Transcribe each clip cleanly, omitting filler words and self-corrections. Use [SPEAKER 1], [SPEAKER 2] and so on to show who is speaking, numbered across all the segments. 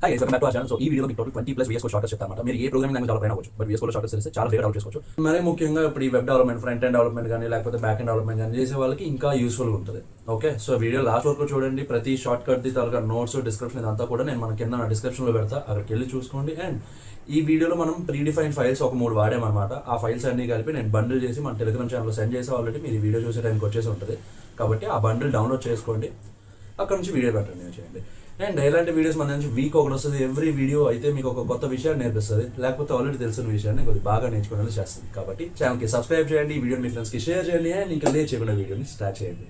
[SPEAKER 1] Hi guys, welcome back to our channel. So ఈ వీడియోలో మీకు టోటల్ 20+ VS Code షార్ట్కట్స్ చెప్తాను. మీరు ఏ ప్రోగ్రామింగ్ లాంగ్వేజ్ డెవలప్ అయినా అవ్వచ్చు, బట్ VS Code షార్ట్కట్స్ తెలిస్తే చాలా డెవలప్ చేసుకోవచ్చు. మరి ముఖ్యంగా ఇప్పుడు ఈ web development, front end development కానీ లేకపోతే బ్యాక్ ఎండ్ డెవలప్మెంట్ కానీ చేసే వాళ్ళకి ఇంకా యూస్ఫుల్గా ఉంటుంది. ఓకే, సో వీడియో లాస్ట్ వరకు చూడండి. ప్రతి షార్ట్ కట్ తాలూకా నోట్స్, డిస్క్రిప్షన్ ఇదంతా కూడా నేను మన కింద డిస్క్రిప్షన్లో పెడతా, అక్కడికి వెళ్ళి చూసుకోండి. అండ్ ఈ వీడియోలో మనం ప్రీడిఫైన్ ఫైల్స్ ఒక 3 వాడామన్నమాట. ఆ ఫైల్స్ అన్ని కలిపి నేను బండిల్ చేసి మన టెలిగ్రామ్ ఛానల్లో సెండ్ చేసి ఆల్రెడీ మీరు ఈ వీడియో చూసే టైంకి వచ్చేసి ఉంటుంది. కాబట్టి ఆ బండిల్ డౌన్లోడ్ చేసుకోండి, అక్కడ నుంచి వీడియో కంటిన్యూ చేయండి. అండ్ ఇలాంటి వీడియోస్ మన నుంచి వీక్ ఒకటి వస్తుంది. ఎవ్రీ వీడియో అయితే మీకు ఒక కొత్త విషయాన్ని నేర్పిస్తుంది, లేకపోతే ఆల్రెడీ తెలిసిన విషయాన్ని కొద్దిగా బాగా నేర్చుకునేలా చేస్తుంది. కాబట్టి ఛానల్కి సబ్స్క్రైబ్ చేయండి, ఈ వీడియోని మీ ఫ్రెండ్స్కి షేర్ చేయండి, అండ్ ఇంకా లేట్ చేయకుండా వీడియోని స్టార్ట్ చేయండి.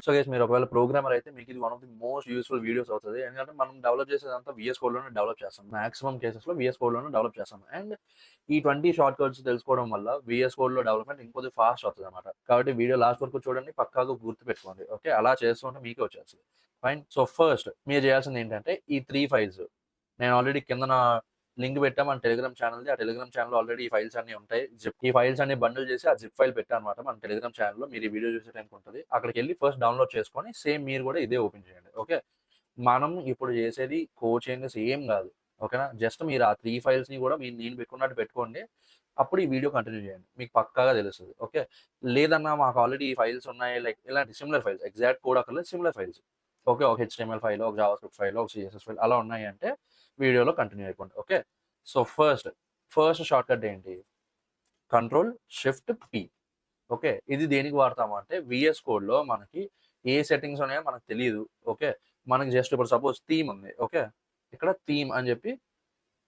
[SPEAKER 1] సో గైస్, మీరు ఒకవేళ ప్రోగ్రామర్ అయితే మీకు ఇది one of the most useful videos అవుతుంది. ఎందుకంటే మనం డెవలప్ చేసేదంతా VS Code లోనే డెవలప్ చేస్తాం. మాక్సిమం కేసెస్లో VS Code లోనే డెవలప్ చేస్తాం. అండ్ ఈ 20 షార్ట్ కట్స్ తెలుసుకోవడం వల్ల VS Code లో డెవలప్మెంట్ ఇంకొద్ది ఫాస్ట్ అవుతుంది అనమాట. కాబట్టి వీడియో లాస్ట్ వరకు చూడండి, పక్కాగా గుర్తుపెట్టుకోండి. ఓకే, అలా చేస్తుంటే మీకే వచ్చేస్తుంది. ఫైన్. సో ఫస్ట్ మీరు చేయాల్సింది ఏంటంటే ఈ 3 ఫైల్స్ నేను ఆల్రెడీ కింద లింక్ పెట్టా మన టెలిగ్రామ్ ఛానల్ది. ఆ టెలిగ్రామ్ ఛానల్ ఆల్రెడీ ఈ ఫైల్స్ అన్ని ఉంటాయి. ఈ ఫైల్స్ అన్ని బండిల్ చేసి ఆ జిప్ ఫైల్ పెట్టా అనమాట మన టెలిగ్రామ్ ఛానల్లో. మీరు ఈ వీడియో చూసే టైంకి ఉంటుంది. అక్కడికి వెళ్ళి ఫస్ట్ డౌన్లోడ్ చేసుకొని సేమ్ మీరు కూడా ఇదే ఓపెన్ చేయండి. ఓకే, మనం ఇప్పుడు చేసేది కోడ్ చేంజెస్ ఏం కాదు. ఓకేనా, జస్ట్ మీరు ఆ 3 ఫైల్స్ని కూడా మీరు నేను పెట్టుకున్నట్టు పెట్టుకోండి. అప్పుడు ఈ వీడియో కంటిన్యూ చేయండి, మీకు పక్కాగా తెలుస్తుంది. ఓకే, లేదన్నా మాకు ఆల్రెడీ ఈ ఫైల్స్ ఉన్నాయి, లైక్ ఇలాంటి సిమిలర్ ఫైల్స్, ఎగ్జాక్ట్ కోడ్ అక్కర్లేదు, సిమిలర్ ఫైల్స్. ఓకే, ఒక HTML ఫైల్, ఒక జావాస్క్రిప్ట్ ఫైల్, ఒక CSS ఫైల్ అలా ఉన్నాయి అంటే వీడియోలో కంటిన్యూ అయిపోండి. Okay, so first short cut ఏంటి? Ctrl+Shift+P. ఓకే, ఇది దేనికి వాడతాము అంటే VS Codeలో మనకి ఏ సెట్టింగ్స్ ఉన్నాయో మనకు తెలియదు. ఓకే, మనకి జస్ట్ ఇప్పుడు సపోజ్ థీమ్ ఉంది. ఓకే, ఇక్కడ థీమ్ అని చెప్పి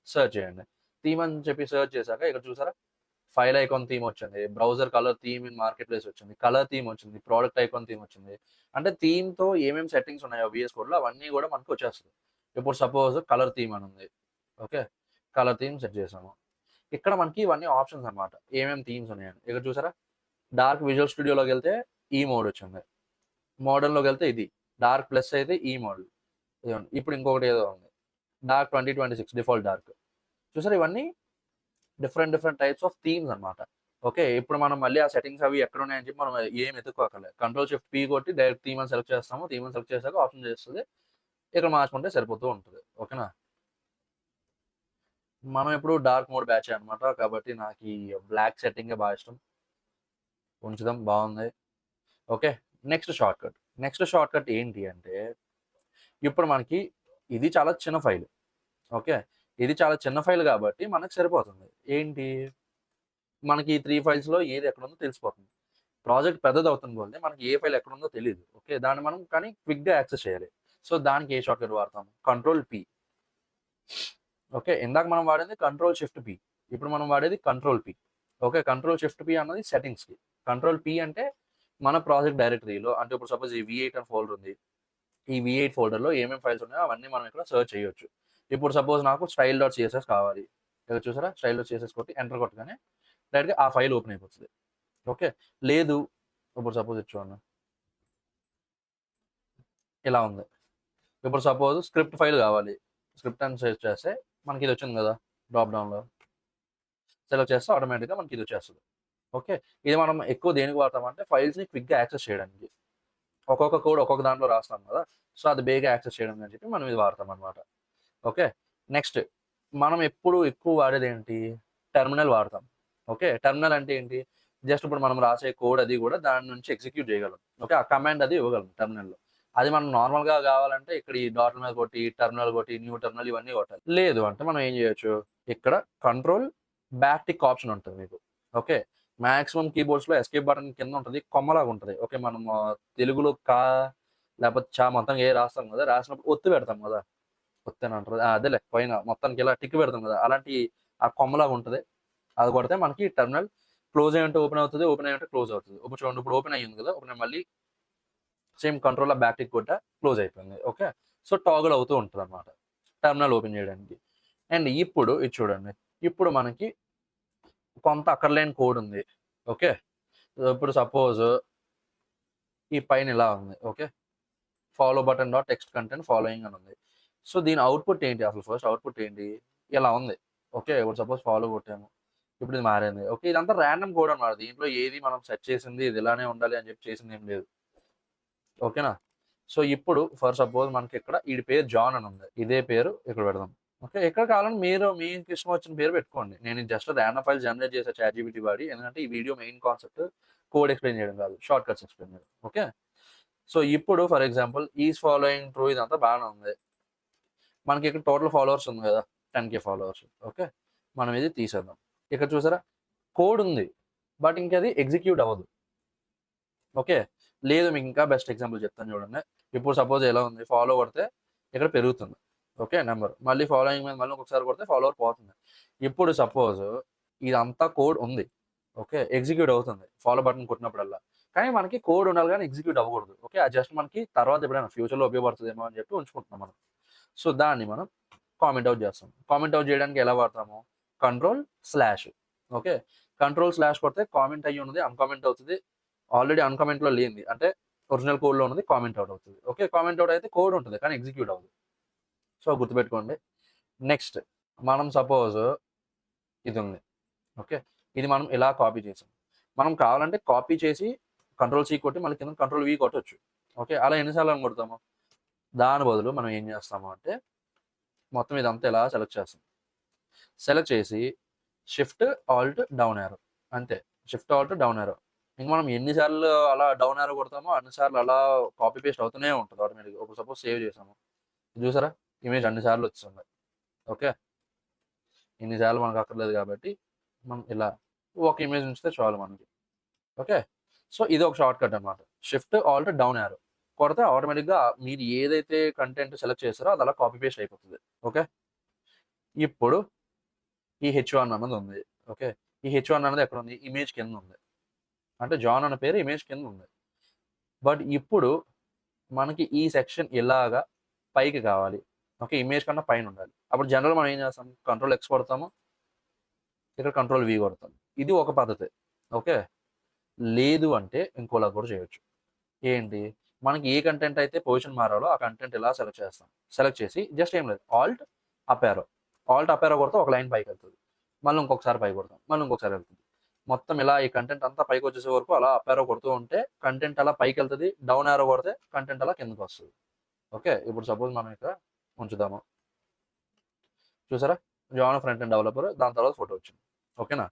[SPEAKER 1] సెర్చ్ చేయండి. థీమ్ అని చెప్పి సెర్చ్ చేశాక ఇక్కడ చూసారా, ఫైల్ ఐకాన్ థీమ్ వచ్చింది, browser colour theme in market place వచ్చింది, కలర్ థీమ్ వచ్చింది, ప్రోడక్ట్ ఐకాన్ థీమ్ వచ్చింది. అంటే థీమ్తో ఏమేమి సెట్టింగ్స్ ఉన్నాయో VS Codeలో అవన్నీ కూడా మనకు వచ్చేస్తుంది. ఇప్పుడు సపోజ్ కలర్ థీమ్ అని ఉంది. ఓకే, కలర్ థీమ్ సెట్ చేసాము. ఇక్కడ మనకి ఇవన్నీ ఆప్షన్స్ అనమాట, ఏమేమి థీమ్స్ ఉన్నాయని. ఇక్కడ చూసారా, డార్క్ విజువల్ స్టూడియోలోకి వెళ్తే ఈ మోడ్ వచ్చింది, మోడల్లోకి వెళ్తే ఇది, డార్క్ ప్లస్ అయితే ఈ మోడల్. ఇప్పుడు ఇంకొకటి ఏదో ఉంది, డార్క్ 2026 డిఫాల్ట్ డార్క్. చూసారా, ఇవన్నీ డిఫరెంట్ టైప్స్ ఆఫ్ థీమ్స్ అనమాట. ఓకే, ఇప్పుడు మనం మళ్ళీ ఆ సెట్టింగ్స్ అవి ఎక్కడ ఉన్నాయని చెప్పి మనం ఏం ఎత్తుక్కోకర్లేదు. Ctrl+Shift+P కొట్టి డైరెక్ట్ థీమ్ అని సెలెక్ట్ చేస్తాము. థీమ్ అని సెలెక్ట్ చేశాక ఆప్షన్ చేస్తుంది, ఇక్కడ మార్చుకుంటే సరిపోతూ ఉంటుంది. ఓకేనా, మనం ఇప్పుడు డార్క్ మోడ్ బ్యాచ్ అనమాట, కాబట్టి నాకు ఈ బ్లాక్ సెట్టింగే బాగా ఇష్టం. ఉంచుదాం, బాగుంది. ఓకే, నెక్స్ట్ షార్ట్ కట్ ఏంటి అంటే, ఇప్పుడు మనకి ఇది చాలా చిన్న ఫైల్. ఓకే, ఇది చాలా చిన్న ఫైల్ కాబట్టి మనకు సరిపోతుంది. ఏంటి, మనకి ఈ 3 ఫైల్స్లో ఏది ఎక్కడుందో తెలిసిపోతుంది. ప్రాజెక్ట్ పెద్దది అవుతుంది పోతే మనకి ఏ ఫైల్ ఎక్కడుందో తెలియదు. ఓకే, దాన్ని మనం కానీ క్విక్గా యాక్సెస్ చేయాలి. సో దానికి ఏ షార్ట్ కట్ వాడతాం? Ctrl+P. ఓకే, ఇందాక మనం వాడేది Ctrl+Shift+P, ఇప్పుడు మనం వాడేది Ctrl+P. ఓకే, Ctrl+Shift+P అన్నది సెట్టింగ్స్కి. Ctrl+P అంటే మన ప్రాజెక్ట్ డైరెక్టరీలో, అంటే ఇప్పుడు సపోజ్ ఈ V8 అని ఫోల్డర్ ఉంది, ఈ V8 ఫోల్డర్లో ఏమేమి ఫైల్స్ ఉన్నాయో అవన్నీ మనం ఇక్కడ సెర్చ్ చేయొచ్చు. ఇప్పుడు సపోజ్ నాకు style.css కావాలి. ఇక్కడ చూసారా, style.css కొట్టి ఎంటర్ కొట్టగానే డైరెక్ట్గా ఆ ఫైల్ ఓపెన్ అయిపోతుంది. ఓకే, లేదు ఇప్పుడు సపోజ్ చూడండి ఇలా ఉంది. ఇప్పుడు సపోజ్ స్క్రిప్ట్ ఫైల్ కావాలి, స్క్రిప్ట్ అని సెర్చ్ చేస్తే మనకి ఇది వచ్చింది కదా, డ్రాప్ డౌన్లో సెలెక్ట్ చేస్తే ఆటోమేటిక్గా మనకి ఇది వచ్చేస్తుంది. ఓకే, ఇది మనం ఎక్కువ దేనికి వాడతామంటే ఫైల్స్ని క్విక్గా యాక్సెస్ చేయడానికి. ఒక్కొక్క కోడ్ ఒక్కొక్క దాంట్లో రాస్తాం కదా, సో అది బేగా యాక్సెస్ చేయడం అని చెప్పి మనం ఇది వాడతాం అనమాట. ఓకే, నెక్స్ట్ మనం ఎప్పుడు ఎక్కువ వాడేది ఏంటి? టెర్మినల్ వాడతాం. ఓకే, టెర్మినల్ అంటే ఏంటి? జస్ట్ ఇప్పుడు మనం రాసే కోడ్ అది కూడా దాని నుంచి ఎగ్జిక్యూట్ చేయగలం. ఓకే, ఆ కమాండ్ అది ఇవ్వగలం టెర్మినల్లో. అది మనం నార్మల్గా కావాలంటే ఇక్కడ ఈ డాట్ల మీద కొట్టి టెర్మినల్ కొట్టి న్యూ టెర్మినల్ ఇవన్నీ కొట్టాలి. లేదు అంటే మనం ఏం చేయొచ్చు, ఇక్కడ Ctrl+Backtick ఆప్షన్ ఉంటుంది మీకు. ఓకే, మాక్సిమం కీబోర్డ్స్లో ఎస్కేప్ బటన్ కింద ఉంటుంది, కొమ్మలాగా ఉంటుంది. ఓకే, మనం తెలుగులో కా లేకపోతే చా మొత్తం ఏ రాస్తాం కదా, రాసినప్పుడు ఒత్తి పెడతాం కదా, ఒత్తి అని అంటారు అదేలే, పైన మొత్తానికి ఇలా టిక్ పెడతాం కదా, అలాంటి ఆ కొమ్మలాగా ఉంటుంది. అది కొడితే మనకి టెర్మినల్ క్లోజ్ అయ్యంటే ఓపెన్ అవుతుంది, ఓపెన్ అయ్యంటే క్లోజ్ అవుతుంది. ఇప్పుడు చూడండి, ఇప్పుడు ఓపెన్ అయ్యింది కదా, ఓపెన్ మళ్ళీ సేమ్ Ctrl+Backtick కొట్ట క్లోజ్ అయిపోయింది. ఓకే, సో టాగుల్ అవుతూ ఉంటుంది అనమాట టెర్మినల్ ఓపెన్ చేయడానికి. అండ్ ఇప్పుడు ఇది చూడండి, ఇప్పుడు మనకి కొంత అక్కర్లేని కోడ్ ఉంది. ఓకే, ఇప్పుడు సపోజ్ ఈ పైన ఇలా ఉంది. Okay, follow button dot text content following అని ఉంది. సో దీని అవుట్పుట్ ఏంటి? అసలు ఫస్ట్ అవుట్పుట్ ఏంటి? ఇలా ఉంది. ఓకే, ఇప్పుడు సపోజ్ ఫాలో కొట్టాము, ఇప్పుడు ఇది మారింది. ఓకే. ఇదంతా ర్యాండమ్ కోడ్ అన్నమాట. దీంట్లో ఏది మనం సెట్ చేసింది ఇది ఇలానే ఉండాలి అని చెప్పి చేసింది ఏం లేదు. ఓకేనా? సో, ఇప్పుడు ఫర్ సపోజ్ మనకిక్కడ ఈడి పేరు జాన్ అని ఉంది. ఇదే పేరు ఇక్కడ పెడదాం. ఓకే. ఎక్కడ కావాలంటే మీరు మీకు ఇష్టం వచ్చిన పేరు పెట్టుకోండి. నేను జస్ట్ ర్యాండమ్ ఫైల్ జనరేట్ చేశా చాట్‌జీపీటీ వాడి. ఎందుకంటే ఈ video main concept code explain చేయడం కాదు. షార్ట్ కట్స్ ఎక్స్‌ప్లెయిన్ చేయడం. ఓకే. సో, ఇప్పుడు for example is following true ఇదంతా బానే ఉంది. మనకి ఇక్కడ టోటల్ ఫాలోవర్స్ ఉంది కదా! 10,000 ఫాలోవర్స్. ఓకే. మనం ఇది తీసేద్దాం. ఇక్కడ చూసారా? కోడ్ ఉంది. బట్ ఇంకది ఎగ్జిక్యూట్ అవ్వదు. ఓకే. లేదు మీకు ఇంకా బెస్ట్ ఎగ్జాంపుల్ చెప్తాను చూడండి. ఇప్పుడు సపోజ్ ఎలా ఉంది ఫాలో కొడితే ఇక్కడ పెరుగుతుంది. ఓకే. నంబర్. మళ్ళీ ఫాలోయింగ్ మీద మళ్ళీ ఇంకొకసారి కొడితే ఫాలోవర్ పోతుంది. ఇప్పుడు సపోజ్ ఇదంతా కోడ్ ఉంది. ఓకే. ఎగ్జిక్యూట్ అవుతుంది. ఫాలో బటన్ కొట్టినప్పుడల్లా. కానీ మనకి కోడ్ ఉండాలి గానీ ఎగ్జిక్యూట్ అవ్వకూడదు. ఓకే. అది జస్ట్ మనకి తర్వాత ఎప్పుడైనా ఫ్యూచర్‌లో ఉపయోగపడుతదేమో అని చెప్పి ఉంచుకుంటున్నాం మనం. సో, దాన్ని మనం కామెంట్ ఔట్ చేస్తాం. కామెంట్ ఔట్ చేయడానికి ఎలా వాడతాము? కంట్రోల్/. ఓకే. కంట్రోల్/ కొడితే కామెంట్ అయ్యి ఉన్నది అన్‌కామెంట్ అవుతది. ఆల్రెడీ అన్‌కామెంట్‌లో లేనిది అంటే ఒరిజినల్ కోడ్‌లో ఉన్నది కామెంట్ ఔట్ అవుతది. ఓకే. కామెంట్ ఔట్ అయితే కోడ్ ఉంటది. కానీ ఎగ్జిక్యూట్ అవ్వదు. సో, గుర్తుపెట్టుకోండి. నెక్స్ట్ మనం సపోజ్ ఇదుంది. ఓకే. ఇది మనం ఇలా కాపీ చేసాం. మనం కావాలంటే కాపీ చేసి కంట్రోల్/సి కొట్టి మళ్ళీ కింద కంట్రోల్/వి కొట్టొచ్చు. ఓకే. అలా ఎన్ని సార్లు అని కొడతాము? దాని బదులు మనం ఏం చేస్తాము అంటే మొత్తం ఇదంతా ఇలా సెలెక్ట్ చేస్తాం. సెలెక్ట్ చేసి షిఫ్ట్, ఆల్ట్, డౌన్ యారో అంతే. Shift, Alt, down arrow. ఇంక మనం ఎన్ని సార్లు అలా డౌన్ యారో కొడతామో అన్ని సార్లు అలా కాపీ పేస్ట్ అవుతూనే ఉంటది ఆటోమేటిక్‌గా. ఇప్పుడు సపోజ్ సేవ్ చేసాము. చూసారా? ఇమేజ్ అన్ని సార్లు వచ్చేసింది. ఓకే. ఇన్ని సార్లు మనకు అక్కర్లేదు కాబట్టి మనం ఇలా ఒక ఇమేజ్ ఉంచితే చాలు మనకి. ఓకే. సో, ఇది ఒక షార్ట్ కట్ అన్నమాట. షిఫ్ట్, ఆల్ట్, డౌన్ యారో కొడితే ఆటోమేటిక్‌గా మీరు ఏదైతే కంటెంట్ సెలెక్ట్ చేసారో అది అలా కాపీ పేస్ట్ అయిపోతది. ఓకే. ఇప్పుడు ఈ హెచ్1 అన్నది ఉంది. ఓకే. ఈ హెచ్1 అన్నది ఎక్కడుంది? ఇమేజ్ కింద ఉంది. అంటే జాన్ అన్న పేరు ఇమేజ్ కింద ఉంది. బట్ ఇప్పుడు మనకి ఈ సెక్షన్ ఇలాగా పైకి కావాలి. ఓకే. ఇమేజ్ కన్నా పైన ఉండాలి. అప్పుడు జనరల్‌గా మనం ఏం చేస్తాం? కంట్రోల్/ఎక్స్ కొడతాము. ఇక్కడ కంట్రోల్/వి కొడతాం. ఇది ఒక పద్ధతి. ఓకే. లేదు అంటే ఇంకోలా కూడా చేయొచ్చు. ఏంటి? మనకి ఏ కంటెంట్ అయితే పొజిషన్ మారాలో ఆ కంటెంట్ ఇలా సెలెక్ట్ చేస్తాం. సెలెక్ట్ చేసి జస్ట్ ఏం లేదు Alt, up arrow. Alt, up arrow కొడితే ఒక లైన్ పైకెళ్తది. మళ్ళీ ఇంకొకసారి పైకి కొడతాం. మళ్ళీ ఇంకొకసారి వెళ్తది. మొత్తం ఇలా ఈ కంటెంట్ అంతా పైకొచ్చేసే వరకు అలా అప్ యారో కొడుతూ ఉంటే కంటెంట్ అలా పైకెళ్తది. డౌన్ యారో కొడితే కంటెంట్ అలా కిందకొస్తది. ఓకే. ఇప్పుడు సపోజ్ మనం ఇక్కడ ఉంచుదాము. చూసారా? జాన్ ఫ్రంట్ ఎండ్ డెవలపర్ దాని తర్వాత ఫోటో వచ్చింది. ఓకేనా?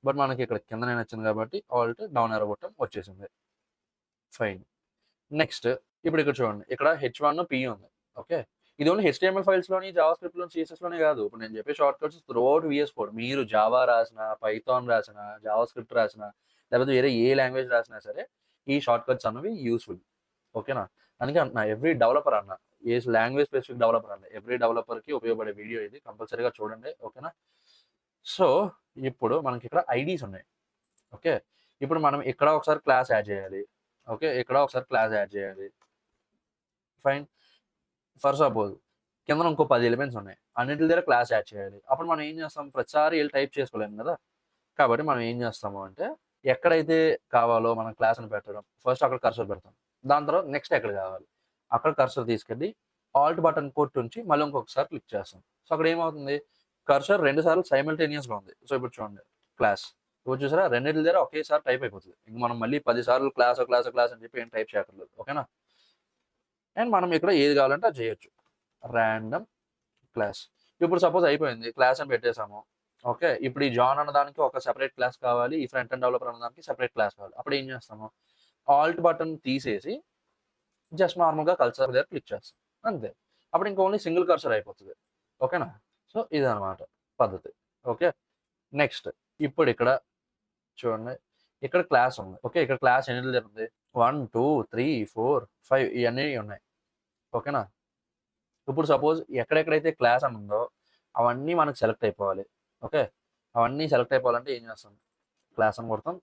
[SPEAKER 1] బట్ మనకి ఇక్కడ కిందనే నచ్చింది కాబట్టి ఆల్ట్, డౌన్ యారో కొట్టాం వచ్చేసింది. ఫైన్. నెక్స్ట్ ఇప్పుడు ఇక్కడ చూడండి. ఇక్కడ హెచ్1, పి ఉంది. ఓకే. ఇది ఓన్లీ హెచ్‌టీఎంఎల్ ఫైల్స్‌లోని, జావాస్క్రిప్ట్‌లోని, సీఎస్ఎస్‌లోనే కాదు. ఇప్పుడు నేను చెప్పే short cuts throughout VS code. మీరు జావా రాసినా, పైథాన్ రాసినా, జావాస్క్రిప్ట్ రాసినా, లేకపోతే వేరే ఏ లాంగ్వేజ్ రాసినా సరే ఈ షార్ట్ కట్స్ అన్నవి యూజ్‌ఫుల్. ఓకేనా? అందుకే అంటున్నా ఎవ్రీ డెవలపర్ అన్నా. ఏ లాంగ్వేజ్ స్పెసిఫిక్ డెవలపర్ అనలే. ఎవ్రీ డెవలపర్‌కి ఉపయోగపడే వీడియో ఇది. కంపల్సరీగా చూడండి. ఓకేనా? సో, ఇప్పుడు మనకిక్కడ ఐడీస్ ఉన్నాయి. ఓకే. ఇప్పుడు మనం ఇక్కడ ఒకసారి క్లాస్ యాడ్ చేయాలి. ఓకే. ఇక్కడ ఒకసారి క్లాస్ యాడ్ చేయాలి. ఫైన్. ఫర్ సపోజ్ కిందన ఇంకో 10 ఎలిమెంట్స్ ఉన్నాయి. అన్నిట్లి దగ్గర క్లాస్ యాడ్ చేయాలి. అప్పుడు మనం ఏం చేస్తాం? ప్రతిసారి ఎళ్లి టైప్ చేసుకోలేము గదా! కాబట్టి మనం ఏం చేస్తాము అంటే, ఎక్కడైతే కావాలో మనం క్లాస్‌ని పెట్టడం, ఫస్ట్ అక్కడ కర్సర్ పెడతాం. దాని తర్వాత నెక్స్ట్ ఎక్కడ కావాలి, అక్కడ కర్సర్ తీసుకెళ్ళి ఆల్ట్ బటన్ కొట్టుంచి మళ్ళీ ఇంకొకసారి క్లిక్ చేస్తాం. సో, అక్కడ ఏమవుతుంది? కర్సర్ 2 సార్లు సైమల్టేనియస్‌గా ఉంది. సో, ఇప్పుడు చూడండి క్లాస్. ఇప్పుడు చూసారా? రెండిట్లి దగ్గర ఒకేసారి టైప్ అయిపోతది. ఇంక మనం మళ్ళీ 10 సార్లు క్లాస్ అని చెప్పి ఏం టైప్ చేయక్కర్లేదు. ఓకేనా? అండ్ మనం ఇక్కడ ఏది కావాలంటే అది చేయొచ్చు. Random class. ఇప్పుడు సపోజ్ అయిపోయింది. క్లాస్ అని పెట్టేసాము. ఓకే. ఇప్పుడు ఈ జాన్ అన్నదానికి ఒక సెపరేట్ క్లాస్ కావాలి. ఈ ఫ్రంట్ ఎండ్ డెవలపర్ అన్నదానికి సెపరేట్ క్లాస్ కావాలి. అప్పుడు ఏం చేస్తాము? ఆల్ట్ బటన్ తీసేసి జస్ట్ నార్మల్‌గా కర్సర్ దగ్గర క్లిక్ చేస్తాం. అంతే. అప్పుడు ఇంక ఓన్లీ సింగిల్ కర్సర్ అయిపోతది. ఓకేనా? సో, ఇదనమాట పద్ధతి. ఓకే. నెక్స్ట్ ఇప్పుడు ఇక్కడ చూడండి. ఇక్కడ క్లాస్ ఉంది. ఓకే. ఇక్కడ క్లాస్ ఎన్నిట్ల దగ్గర ఉంది? 1, 2, 3, 4, 5 ఇయన్నీ ఉన్నాయి. ఓకేనా? ఇప్పుడు సపోజ్ ఎక్కడెక్కడైతే క్లాస్ అని ఉందో అవన్నీ మనకు సెలెక్ట్ అయిపోవాలి. ఓకే. అవన్నీ సెలెక్ట్ అయిపోవాలంటే ఏం చేస్తాం? క్లాస్ అని కొడతాం.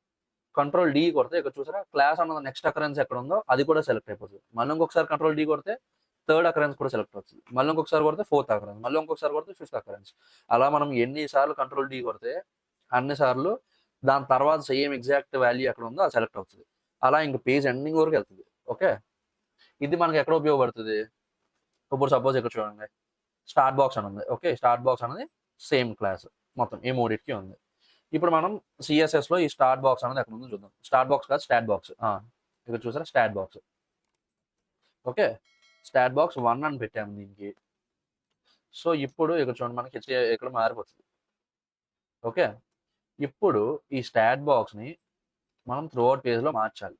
[SPEAKER 1] కంట్రోల్/డి కొడితే ఇక్కడ చూసారా? క్లాస్ అన్నది నెక్స్ట్ అకరెన్స్ ఎక్కడ ఉందో అది కూడా సెలెక్ట్ అయిపోతది. మళ్ళీ ఇంకొకసారి కంట్రోల్/డి కొడితే థర్డ్ అకరెన్స్ కూడా సెలెక్ట్ అవుతది. మళ్ళీ ఇంకొకసారి కొడితే ఫోర్త్ అకరెన్స్. మళ్ళీ ఇంకొకసారి కొడితే ఫిఫ్త్ అకరెన్స్. అలా మనం ఎన్ని సార్లు కంట్రోల్/డి కొడితే అన్ని సార్లు దాని తర్వాత సేమ్ ఎగ్జాక్ట్ వాల్యూ ఎక్కడ ఉందో అది సెలెక్ట్ అవుతది. అలా ఇంక పేజ్ ఎండింగ్ వరకు ఎళ్తది. ఓకే. ఇది మనకి ఎక్కడ ఉపయోగపడుతది? ఇప్పుడు సపోజ్ ఇక్కడ చూడండి. స్టార్ట్ బాక్స్ అని ఉంది. ఓకే. స్టార్ట్ బాక్స్ అనేది సేమ్ క్లాస్. మొత్తం ఈ మూడిటికి ఉంది. ఇప్పుడు మనం సిఎస్ఎస్లో ఈ స్టార్ట్ బాక్స్ అనేది ఎక్కడ ఉందో చూద్దాం. స్టార్ట్ బాక్స్ కాదు, స్టాట్ బాక్స్. ఇక్కడ చూసారా, start box. Okay, start box 1 అని పెట్టాము దీనికి. సో ఇప్పుడు ఇక్కడ చూడండి, మనకి ఇక్కడ మారిపోతుంది. ఓకే, ఇప్పుడు ఈ స్టాట్ బాక్స్ని మనం త్రూఅవుట్ పేజ్లో మార్చాలి.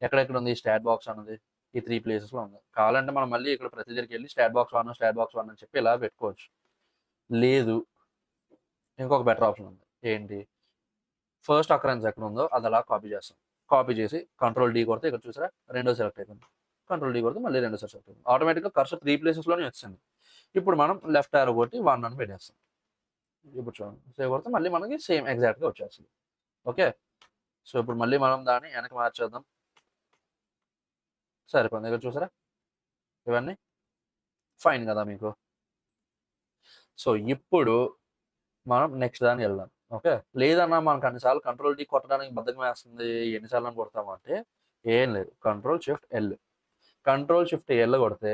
[SPEAKER 1] ఎక్కడెక్కడ ఉంది ఈ స్టాట్ బాక్స్ అన్నది? ఈ 3 ప్లేసెస్లో ఉంది. కావాలంటే మనం మళ్ళీ ఇక్కడ ప్రతి దగ్గరికి వెళ్ళి స్టాట్ బాక్స్ 1 స్టాట్ బాక్స్ 1 అని చెప్పి ఇలా పెట్టుకోవచ్చు. లేదు, ఇంకొక బెటర్ ఆప్షన్ ఉంది. ఏంటి? ఫస్ట్ అకరెన్స్ ఎక్కడ ఉందో అది అలా కాపీ చేస్తాం. కాపీ చేసి కంట్రోల్ D కొడితే ఇక్కడ చూసారా, రెండో సెలెక్ట్ అయిపోయింది. కంట్రోల్ D కొడితే మళ్ళీ రెండోసారి సెలెక్ట్ అయిపోయింది. ఆటోమేటిక్గా కర్సర్ 3 ప్లేసెస్లోనే వచ్చింది. ఇప్పుడు మనం లెఫ్ట్ యారో కొట్టి 1 అని పెట్టేస్తాం. ఇప్పుడు చూడండి, సేవ్ కొడితే మళ్ళీ మనకి సేమ్ ఎగ్జాక్ట్గా వచ్చేస్తుంది. ఓకే, సో ఇప్పుడు మళ్ళీ మనం దాన్ని వెనక్కి మార్చేద్దాం. సరిపోయింది. ఇక్కడ చూసారా, ఇవన్నీ ఫైన్ కదా మీకు. సో ఇప్పుడు మనం నెక్స్ట్ దానికి వెళ్దాం. ఓకే, లేదన్నా మనకు అన్నిసార్లు కంట్రోల్ D కొట్టడానికి బద్ధకం వేస్తుంది, ఎన్నిసార్లు అని కొడతామంటే ఏం లేదు, control shift L. Control shift L కొడితే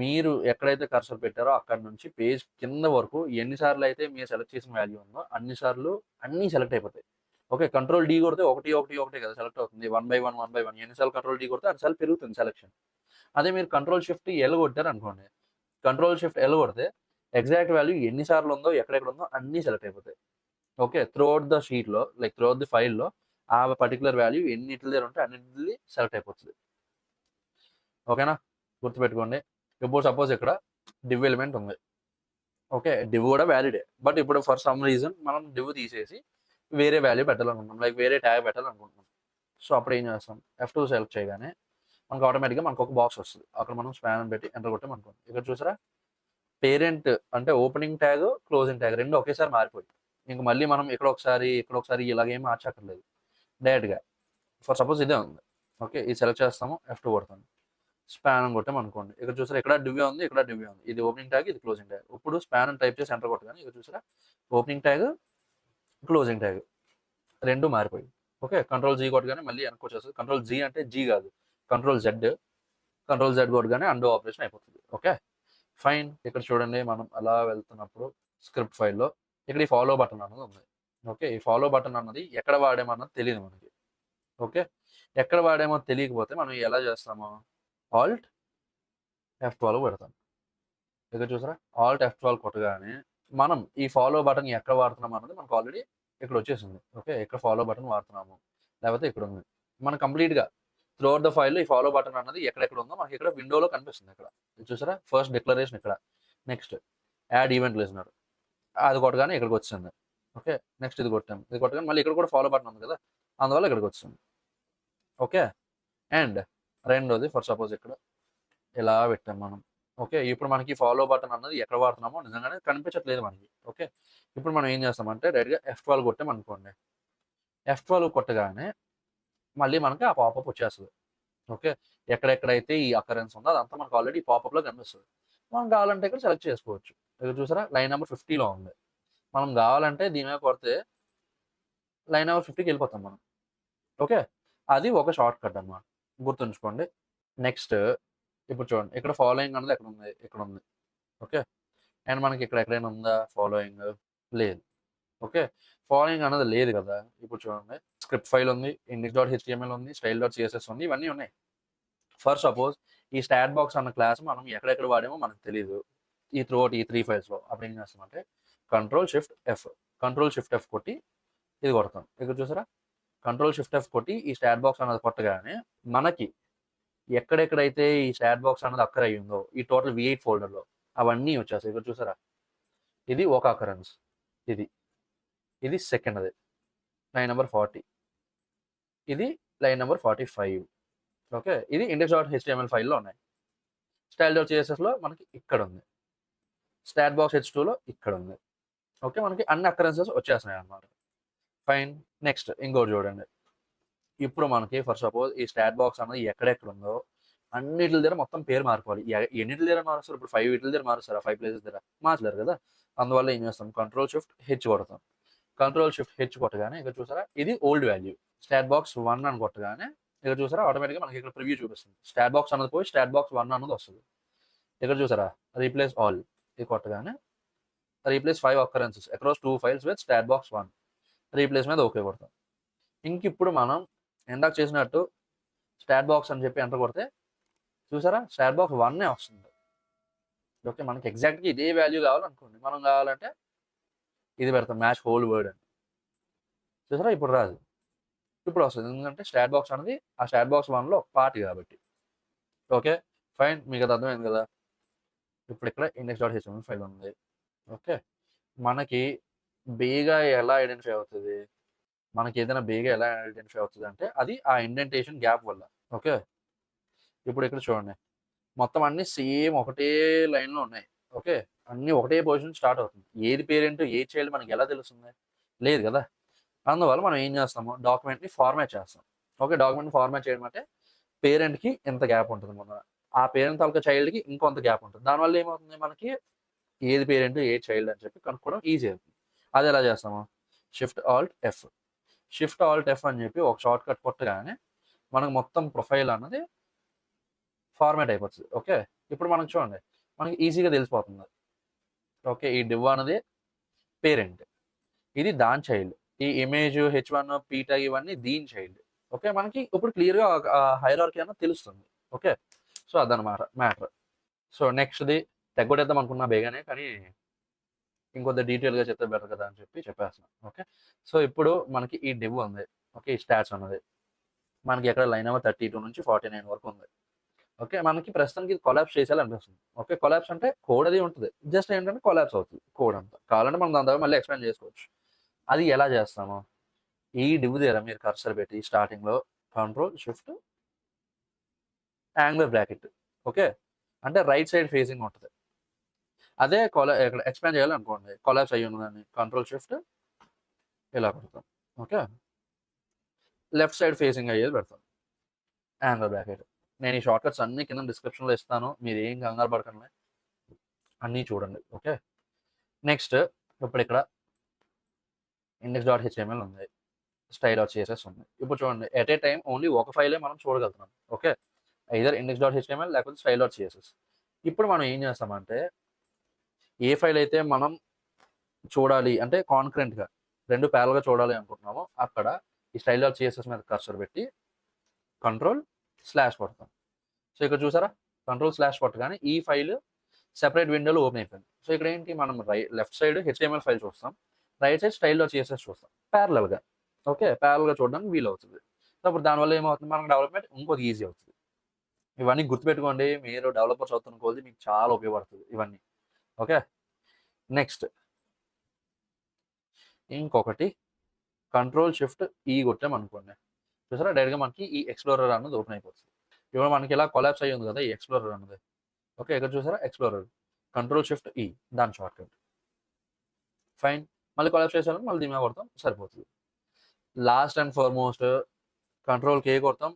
[SPEAKER 1] మీరు ఎక్కడైతే కర్సర్ పెట్టారో అక్కడ నుంచి పేజ్ కింద వరకు ఎన్నిసార్లు అయితే మీరు సెలెక్ట్ చేసిన వాల్యూ ఉందో అన్నిసార్లు అన్నీ సెలెక్ట్ అయిపోతాయి. ఓకే, కంట్రోల్ D కొడితే ఒకటి కదా సెలెక్ట్ అవుతుంది. 1 by 1 ఎన్నిసార్లు కంట్రోల్ D కొడితే అన్నిసార్లు పెరుగుతుంది సెలెక్షన్. అదే మీరు కంట్రోల్ షిఫ్ట్ ఎల్ కొట్టారు అనుకోండి, కంట్రోల్ షిఫ్ట్ ఎల్ కొడితే ఎగ్జాక్ట్ వాల్యూ ఎన్నిసార్లు ఉందో ఎక్కడెక్కడ ఉందో అన్నీ సెలెక్ట్ అయిపోతాయి. ఓకే, త్రూఅవుట్ ద షీట్లో, లైక్ త్రూఅవుట్ ది ఫైల్లో ఆ పర్టికులర్ వాల్యూ ఎన్నిటి దగ్గర ఉంటే అన్నింటిది సెలెక్ట్ అయిపోతుంది. ఓకేనా, గుర్తుపెట్టుకోండి. ఇప్పుడు సపోజ్ ఇక్కడ డివ్ ఎలిమెంట్ ఉంది. ఓకే, డివ్ కూడా వ్యాలిడే, బట్ ఇప్పుడు ఫర్ సమ్ రీజన్ మనం డివ్ తీసేసి వేరే వాల్యూ పెట్టాలనుకుంటున్నాం, లైక్ వేరే ట్యాగ్ పెట్టాలనుకుంటున్నాం. సో అప్పుడు ఏం చేస్తాం, F2 సెలెక్ట్ చేయగానే మనకు ఆటోమేటిక్గా మనకు ఒక బాక్స్ వస్తుంది. అక్కడ మనం స్పాన్ అని పెట్టి ఎంటర్ కొట్టామనుకోండి, ఇక్కడ చూసారా పేరెంట్ అంటే ఓపెనింగ్ ట్యాగ్, క్లోజింగ్ ట్యాగ్ రెండు ఒకేసారి మారిపోయి, ఇంక మళ్ళీ మనం ఇక్కడ ఒకసారి ఇలాగేం మార్చక్కర్లేదు. డైరెక్ట్గా ఫర్ సపోజ్ ఇదే ఉంది. ఓకే, ఇది సెలెక్ట్ చేస్తాము, F2 కొడతాము, స్పాన్ అని కొట్టామనుకోండి, ఇక్కడ చూసారా ఇక్కడ డివ్యూ ఉంది, ఇక్కడ డివ్యూ ఉంది. ఇది ఓపెనింగ్ ట్యాగ్, ఇది క్లోజింగ్ ట్యాగ్. ఇప్పుడు స్పాన్ అని టైప్ చేసి ఎంటర్ కొట్టగానే ఇక్కడ చూసారా ఓపెనింగ్ ట్యాగ్, క్లోజింగ్ ట్యాగ్ రెండు మారిపోయి. ఓకే, కంట్రోల్ G కొట్టగానే మళ్ళీ వెనక్కి వచ్చేస్తుంది. కంట్రోల్ G అంటే G కాదు, కంట్రోల్ Z కొట్టగానే అండో ఆపరేషన్ అయిపోతుంది. Okay fine. ఇక్కడ చూడండి, మనం అలా వెళ్తున్నప్పుడు స్క్రిప్ట్ ఫైల్లో ఇక్కడ ఈ ఫాలో బటన్ అన్నది ఉంది. ఓకే, ఈ ఫాలో బటన్ అన్నది ఎక్కడ వాడామన్నది తెలియదు మనకి. ఓకే, ఎక్కడ వాడామో తెలియకపోతే మనం ఎలా చేస్తామో ఆల్ట్ F12 పెడతాం. ఇక్కడ చూసారా ఆల్ట్ F12 కొట్టగానే మనం ఈ ఫాలో బటన్ ఎక్కడ వాడుతున్నాం అన్నది మనకు ఆల్రెడీ ఇక్కడ వచ్చేసింది. ఓకే, ఇక్కడ ఫాలో బటన్ వాడుతున్నాము, లేకపోతే ఇక్కడ ఉంది. మనం కంప్లీట్గా త్రూఅవుట్ ద ఫైల్లో ఈ ఫాలో బటన్ అన్నది ఎక్కడెక్కడ ఉందో మనకి ఇక్కడ విండోలో కనిపిస్తుంది. ఇక్కడ చూసారా ఫస్ట్ డిక్లరేషన్ ఇక్కడ, నెక్స్ట్ యాడ్ ఈవెంట్ లిజనర్ అది కొట్టగానే ఇక్కడికి వచ్చింది. ఓకే, నెక్స్ట్ ఇది కొట్టగానే మళ్ళీ ఇక్కడ కూడా ఫాలో బటన్ ఉంది కదా, అందువల్ల ఇక్కడికి వచ్చింది. ఓకే, అండ్ రెండోది ఫర్ సపోజ్ ఇక్కడ ఇలా పెట్టాం మనం. ఓకే, ఇప్పుడు మనకి ఫాలో బటన్ అన్నది ఎక్కడ వాడుతున్నామో నిజంగానే కనిపించట్లేదు మనకి. ఓకే, ఇప్పుడు మనం ఏం చేస్తామంటే డైరెక్ట్గా F12 కొట్టామనుకోండి, F12 కొట్టగానే మళ్ళీ మనకి ఆ పాపప్ వచ్చేస్తుంది. ఓకే, ఎక్కడెక్కడైతే ఈ అకరెన్స్ ఉందో అదంతా మనకు ఆల్రెడీ పాపప్లో కనిపిస్తుంది. మనం కావాలంటే ఇక్కడ సెలెక్ట్ చేసుకోవచ్చు. ఇక్కడ చూసారా లైన్ నెంబర్ 50లో ఉంది. మనం కావాలంటే దీని మీద కొడితే లైన్ నెంబర్ 50కి వెళ్ళిపోతాం మనం. ఓకే, అది ఒక షార్ట్ కట్ అన్నమాట, గుర్తుంచుకోండి. నెక్స్ట్ ఇప్పుడు చూడండి, ఇక్కడ ఫాలోయింగ్ అన్నది ఇక్కడ ఉంది. ఓకే, అండ్ మనకి ఇక్కడ ఎక్కడైనా ఉందా ఫాలోయింగ్? లేదు. ఓకే, ఫాలోయింగ్ అన్నది లేదు కదా. ఇప్పుడు చూడండి, స్క్రిప్ట్ ఫైల్ ఉంది, index.html ఉంది, style.css ఉంది, ఇవన్నీ ఉన్నాయి. ఫర్ సపోజ్ ఈ స్టాట్ బాక్స్ అన్న క్లాస్ మనం ఎక్కడెక్కడ వాడామో మనకు తెలియదు ఈ త్రూఅవుట్ ఈ 3 ఫైల్స్లో. అప్పుడు ఏం చేస్తామంటే కంట్రోల్ షిఫ్ట్ ఎఫ్ కొట్టి ఇది కొడతాం. ఇక్కడ చూసారా కంట్రోల్ షిఫ్ట్ ఎఫ్ కొట్టి ఈ స్టాట్ బాక్స్ అన్నది కొట్టగానే మనకి ఎక్కడెక్కడైతే ఈ స్టాట్ బాక్స్ అన్నది అక్కర్ అయ్యిందో ఈ టోటల్ V8 ఫోల్డర్లో అవన్నీ వచ్చేస్తాయి. ఇక్కడ చూసారా ఇది ఒక అకరెన్స్, ఇది సెకండ్ది లైన్ నెంబర్ 40, ఇది లైన్ నెంబర్ 45. ఓకే, ఇది index.html ఫైల్లో ఉన్నాయి. style.cssలో మనకి ఇక్కడ ఉంది, స్టాట్ బాక్స్ H2లో ఇక్కడ ఉంది. ఓకే, మనకి అన్ని అకరెన్సెస్ వచ్చేస్తున్నాయి అన్నమాట. ఫైన్. నెక్స్ట్ ఇంకోటి చూడండి, ఇప్పుడు మనకి ఫర్ సపోజ్ ఈ స్టాట్ బాక్స్ అన్నది ఎక్కడెక్కడ ఉందో అన్నిటి దగ్గర మొత్తం పేరు మారిపోవాలి. ఎన్నిటి దగ్గర మారుస్తారు? ఇప్పుడు 5 వీటి దగ్గర మారుస్తారా? 5 ప్లేసెస్ దగ్గర మార్చలేరు కదా. అందువల్ల ఏం చేస్తాం, కంట్రోల్ షిఫ్ట్ హెచ్ కొడతాం. కంట్రోల్ షిఫ్ట్ హెచ్ కొట్టగానే ఇక్కడ చూసారా ఇది ఓల్డ్ వాల్యూ, స్టాట్ బాక్స్ 1 అని కొట్టగానే ఇక్కడ చూసారా ఆటోమేటిక్గా మనకి ఇక్కడ ప్రివ్యూ చూపిస్తుంది. స్టాట్ బాక్స్ అన్నది పోయి స్టాట్ బాక్స్ 1 అన్నది వస్తుంది. ఇక్కడ చూసారా రీప్లేస్ ఆల్ ఇది కొట్టగానే replace 5 occurrences across 2 files with start box 1 replace మీద ఓకే కొడతాం. ఇంక ఇప్పుడు మనం ఇందాక చేసినట్టు స్టాట్ బాక్స్ అని చెప్పి ఎంటర్ కొడితే చూసారా స్టాట్ బాక్స్ 1 వస్తుంది. ఓకే, మనకి ఎగ్జాక్ట్గా ఇదే వాల్యూ కావాలనుకోండి, మనం కావాలంటే ఇది పెడతాం మ్యాచ్ హోల్ వర్డ్ అని. చూసారా ఇప్పుడు రాదు, ఇప్పుడు వస్తుంది. ఎందుకంటే స్టాట్ బాక్స్ అనేది ఆ స్టాట్ బాక్స్ 1లో ఒక పార్ట్ కాబట్టి. ఓకే ఫైన్, మీకు అది అర్థమైంది కదా. ఇప్పుడు ఇక్కడ index.html ఫైల్ ఉంది. ఓకే, మనకి బేగా ఎలా ఐడెంటిఫై అవుతుంది, మనకి ఏదైనా బేగా ఎలా ఐడెంటిఫై అవుతుంది అంటే అది ఆ ఇండెంటేషన్ గ్యాప్ వల్ల. ఓకే, ఇప్పుడు ఇక్కడ చూడండి మొత్తం అన్ని సేమ్ ఒకటే లైన్లో ఉన్నాయి. ఓకే, అన్ని ఒకటే పొజిషన్ స్టార్ట్ అవుతుంది. ఏది పేరెంట్ ఏది చైల్డ్ మనకి ఎలా తెలుస్తుంది, లేదు కదా. అందువల్ల మనం ఏం చేస్తాము, డాక్యుమెంట్ని ఫార్మాట్ చేస్తాం. ఓకే, డాక్యుమెంట్ని ఫార్మాట్ చేయడం అంటే పేరెంట్కి ఎంత గ్యాప్ ఉంటుంది ముందర, ఆ పేరెంట్ తాలూకా చైల్డ్కి ఇంకొంత గ్యాప్ ఉంటుంది. దానివల్ల ఏమవుతుంది, మనకి ఏది పేరెంట్ ఏది చైల్డ్ అని చెప్పి కనుక్కోవడం ఈజీ అవుతుంది. అది ఎలా చేస్తాము, షిఫ్ట్ ఆల్ట్ ఎఫ్ అని చెప్పి ఒక షార్ట్ కట్ కొట్టగానే మనకు మొత్తం ప్రొఫైల్ అన్నది ఫార్మాట్ అయిపోతుంది. ఓకే, ఇప్పుడు మనకు చూడండి మనకి ఈజీగా తెలిసిపోతుంది. ఓకే, ఈ డివ్ అనేది పేరెంట్, ఇది దాని చైల్డ్, ఈ ఇమేజ్ H1 పీటా ఇవన్నీ దీని చైల్డ్. ఓకే, మనకి ఇప్పుడు క్లియర్గా హైరార్కీ అన్నది తెలుస్తుంది. ఓకే, సో అదనమాట మ్యాటర్. సో నెక్స్ట్ది తెగొట్టేద్దాం అనుకున్నా బేగానే, కానీ ఇంకొంత డీటెయిల్గా చెప్తే బెటర్ కదా అని చెప్పి చెప్పేస్తున్నాను. ఓకే, సో ఇప్పుడు మనకి ఈ డివ్ ఉంది. ఓకే, ఈ స్టాట్స్ అన్నది మనకి ఎక్కడ లైన్ నెంబర్ 32 నుంచి 49 వరకు ఉంది. ఓకే, మనకి ప్రస్తుతానికి ఇది కొలాప్స్ చేసేయాలనిపిస్తుంది. ఓకే, కొలాప్స్ అంటే కోడ్ అది ఉంటుంది, జస్ట్ ఏంటంటే కొలాప్స్ అవుతుంది కోడ్ అంతా. కావాలంటే మనం దాని తర్వాత మళ్ళీ ఎక్స్ప్లెయిన్ చేసుకోవచ్చు. అది ఎలా చేస్తాము, ఈ డివ్ దగ్గర మీరు కర్సర్ పెట్టి స్టార్టింగ్లో Ctrl+Shift యాంగులర్ బ్రాకెట్. ఓకే, అంటే రైట్ సైడ్ ఫేసింగ్ ఉంటుంది. అదే ఇక్కడ ఎక్స్పాండ్ చేయాలనుకోండి, కొలాప్స్ అయ్యి ఉన్నదాన్ని Ctrl+Shift ఇలా పెడతాం. ఓకే, లెఫ్ట్ సైడ్ ఫేసింగ్ అయ్యేది పెడతాం యాంగులర్ బ్రాకెట్. నేను ఈ షార్ట్ కట్స్ అన్ని కింద డిస్క్రిప్షన్లో ఇస్తాను, మీరు ఏం కంగారు పడకండి, అన్నీ చూడండి. ఓకే, నెక్స్ట్ ఇప్పుడు ఇక్కడ index.html ఉంది, style.css ఉంది. ఇప్పుడు చూడండి ఎట్ ఏ టైం ఓన్లీ ఒక ఫైలే మనం చూడగలుగుతున్నాం. ఓకే, ఐదర్ index.html లేకపోతే style.css. ఇప్పుడు మనం ఏం చేస్తామంటే ఏ ఫైల్ అయితే మనం చూడాలి అంటే కాన్కరెంట్గా రెండు ప్యారల్గా చూడాలి అనుకుంటున్నామో అక్కడ ఈ style.css మీద కర్సర్ పెట్టి Ctrl/ కొడతాం. సో ఇక్కడ చూసారా Ctrl/ కొట్టగానే ఈ ఫైల్ సెపరేట్ విండోలో ఓపెన్ అయిపోయింది. సో ఇక్కడ ఏంటి, మనం లెఫ్ట్ సైడ్ HTML ఫైల్ చూస్తాం, రైట్ సైడ్ style.css చూస్తాం ప్యారలల్గా. ఓకే, ప్యారల్గా చూడడానికి వీలు అవుతుంది. సో అప్పుడు దానివల్ల ఏమవుతుంది, మనకు డెవలప్మెంట్ ఇంకొక ఈజీ అవుతుంది. ఇవన్నీ గుర్తుపెట్టుకోండి, మీరు డెవలపర్స్ అవుతున్న కొద్ది మీకు చాలా ఉపయోగపడుతుంది ఇవన్నీ. ఓకే, నెక్స్ట్ ఇంకొకటి Ctrl+Shift+E కొట్టామనుకోండి, చూసారా డైరెక్ట్గా మనకి ఈ ఎక్స్ప్లోరర్ అన్నది ఓపెన్ అయిపోతుంది. ఇప్పుడు మనకి ఇలా కొలాప్స్ అయ్యి ఉంది కదా ఈ ఎక్స్ప్లోరర్ అన్నది. ఓకే, ఇక్కడ చూసారా ఎక్స్ప్లోరర్, Ctrl+Shift+E దాని షార్ట్ కట్. ఫైన్, మళ్ళీ కొలాప్స్ చేసాను, మళ్ళీ దీని మీద కొడతాం సరిపోతుంది. లాస్ట్ అండ్ ఫార్మోస్ట్ Ctrl+K కొడతాం,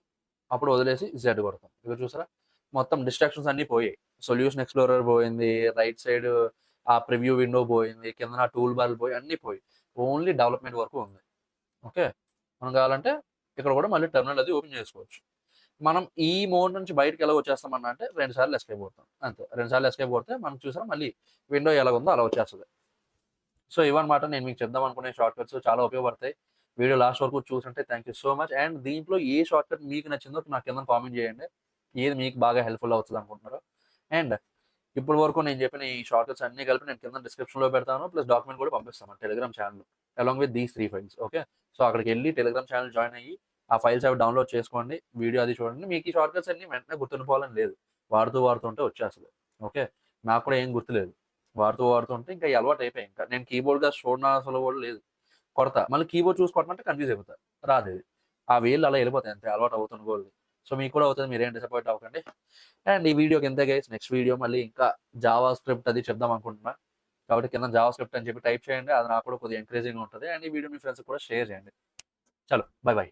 [SPEAKER 1] అప్పుడు వదిలేసి Z కొడతాం. ఇక్కడ చూసారా మొత్తం డిస్ట్రాక్షన్స్ అన్నీ పోయాయి. సొల్యూషన్ ఎక్స్ప్లోరర్ పోయింది, రైట్ సైడ్ ఆ ప్రివ్యూ విండో పోయింది, కింద టూల్ బార్లు పోయి అన్నీ పోయి ఓన్లీ డెవలప్మెంట్ వరకు ఉంది. ఓకే, మనం కావాలంటే ఇక్కడ కూడా మళ్ళీ టెర్మినల్ అది ఓపెన్ చేసుకోవచ్చు. మనం ఈ మోడ్ నుంచి బయటకు ఎలా వచ్చేస్తామన్నా అంటే 2 సార్లు ఎస్కేప్ కొడతాం అంతే. 2 సార్లు ఎస్కేప్ కొడితే మనం చూసారా మళ్ళీ విండో ఎలా ఉందో అలా వచ్చేస్తుంది. సో ఇవన్నమాట నేను మీకు చెప్దాం అనుకునే షార్ట్ కట్స్, చాలా ఉపయోగపడతాయి. వీడియో లాస్ట్ వరకు చూసుంటే thank you so much. And దీంట్లో ఏ షార్ట్ కట్ మీకు నచ్చిందో నాకు కింద కామెంట్ చేయండి, ఏది మీకు బాగా హెల్ప్ఫుల్ అవుతుంది అనుకుంటున్నారో. అండ్ ఇప్పటి వరకు నేను చెప్పిన ఈ షార్ట్ కట్స్ అన్ని కలిపి నేను కింద డిస్క్రిప్షన్లో పెడతాను, ప్లస్ డాక్యుమెంట్ కూడా పంపిస్తాను Telegram channel along with these 3 files. Okay, so అక్కడికి వెళ్ళి టెలిగ్రామ్ ఛానల్ జాయిన్ అయ్యి ఆ ఫైల్స్ అవి డౌన్లోడ్ చేసుకోండి, వీడియో అది చూడండి. మీకు ఈ షార్ట్ కట్స్ అన్ని వెంటనే గుర్తుండిపోవాలని లేదు, వాడుతుంటే వచ్చేస్తుంది. ఓకే, నాకు కూడా ఏం గుర్తులేదు, వాడుతుంటే ఇంకా అలవాటు అయిపోయి ఇంకా నేను కీబోర్డ్గా చూడడం అసలు కూడా లేదు, కొడతా మళ్ళీ కీబోర్డ్ చూసి కొట్టమంటే కన్ఫ్యూజ్ అయిపోతా, రాదు ఆ వేళ్ళు అలా వెళ్ళిపోతాయి అంతే, అలవాటు అవుతుంది కూడా. సో మీకు కూడా అవుతుంది, మీరేం డిసప్పాయింట్ అవ్వకండి. అండ్ ఈ వీడియోకి ఎంత గైస్, నెక్స్ట్ వీడియో మళ్ళీ ఇంకా జావా స్క్రిప్ట్ అది చెప్దాం అనుకుంటున్నా, కాబట్టి కింద జావా స్క్రిప్ట్ అని చెప్పి టైప్ చేయండి, అది నాకు కూడా కొద్దిగా ఎంకరేజింగ్ ఉంటుంది. అండ్ ఈ వీడియో మీ ఫ్రెండ్స్ కూడా షేర్ చేయండి. చలో బై బై.